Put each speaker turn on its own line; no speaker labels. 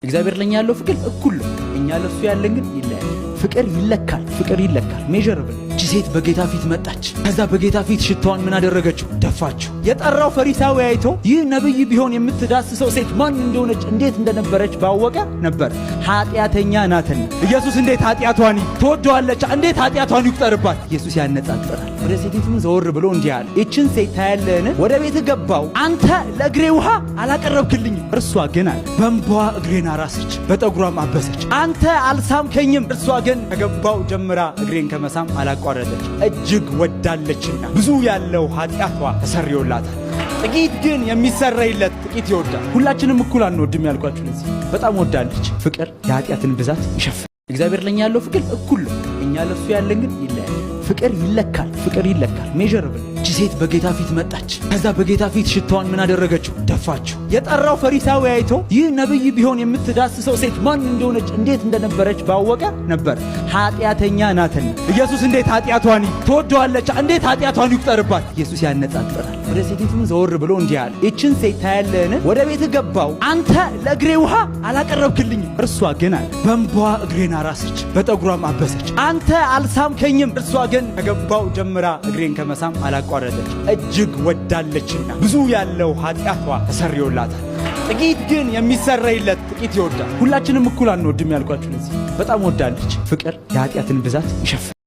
እግዚአብሔር ለኛ ያለው ፍቅር እኩል ነው። እኛ ለሱ ያለን ግን ይለያል። ፍቅር ይለካል። ፍቅር ይለካል። ሜዠረብል። እቺ ሴት በጌታ ፊት መጣች። ከዛ በጌታ ፊት ሽታዋን ምን አደረገችው? ደፋችው። የጠራው ፈሪሳዊ አይቶ ይህ ነብይ ቢሆን የምትዳስሰው ሴት ማን እንደሆነች እንዴት እንደነበረች ባወቀ ነበር። ኃጢአተኛ ናትና። ኢየሱስ እንዴት ኃጢአቷን ትወደዋለች? እንዴት ኃጢአቷን ይቁጠርባት? ኢየሱስ ያነጻጽራል። ወደ ሴቲቱም ዘወር ብሎ እንዲህ አለ፣ እችን ሴት ታያለህን? ወደ ቤት ገባው፣ አንተ ለእግሬ ውሃ አላቀረብክልኝም። እርሷ ግን አለ በእንባዋ እግሬን አራሰች፣ በጠጉሯም አበሰች። አንተ አልሳምከኝም። እርሷ ግን ከገባው ጀምራ እግሬን ከመሳም አላቋረጠች፣ እጅግ ወዳለችና ብዙ ያለው ኃጢአቷ ተሰርዮላታል። ጥቂት ግን የሚሰረይለት ጥቂት ይወዳል። ሁላችንም እኩል አንወድም ያልኳችሁ ለዚህ። በጣም ወዳለች። ፍቅር የኃጢአትን ብዛት ይሸፍናል። እግዚአብሔር ለኛ ያለው ፍቅር እኩል ነው። እኛ ለሱ ያለን ግን ይለያል። ፍቅር ይለካል። ፍቅር ይለካል። ሜዠረብል። እቺ ሴት በጌታ ፊት መጣች። ከዛ በጌታ ፊት ሽታዋን ምን አደረገችው? ደፋችው። የጠራው ፈሪሳዊ አይቶ ይህ ነብይ ቢሆን የምትዳስሰው ሴት ማን እንደሆነች እንዴት እንደነበረች ባወቀ ነበር። ኃጢአተኛ ናትና። ኢየሱስ እንዴት ኃጢአቷን ትወደዋለች? እንዴት ኃጢአቷን ይቁጠርባት? ኢየሱስ ያነጻጽራል። ወደ ሴቲቱም ዘወር ብሎ እንዲህ አለ፣ እችን ሴት ታያለህን? ወደ ቤት ገባው፣ አንተ ለእግሬ ውሃ አላቀረብክልኝም። እርሷ ግን አለ በእንባዋ እግሬን አራሰች፣ በጠጉሯም አበሰች። አንተ አልሳምከኝም። እርሷ ግን ከገባው ጀምራ እግሬን ከመሳም አላቋረጠች፣ እጅግ ወዳለችና ብዙ ያለው ኃጢአቷ ተሰርዮላታል። ጥቂት ግን የሚሰረይለት ጥቂት ይወዳል። ሁላችንም እኩል አንወድም ያልኳችሁ ለዚህ። በጣም ወዳለች። ፍቅር የኃጢአትን ብዛት ይሸፍናል።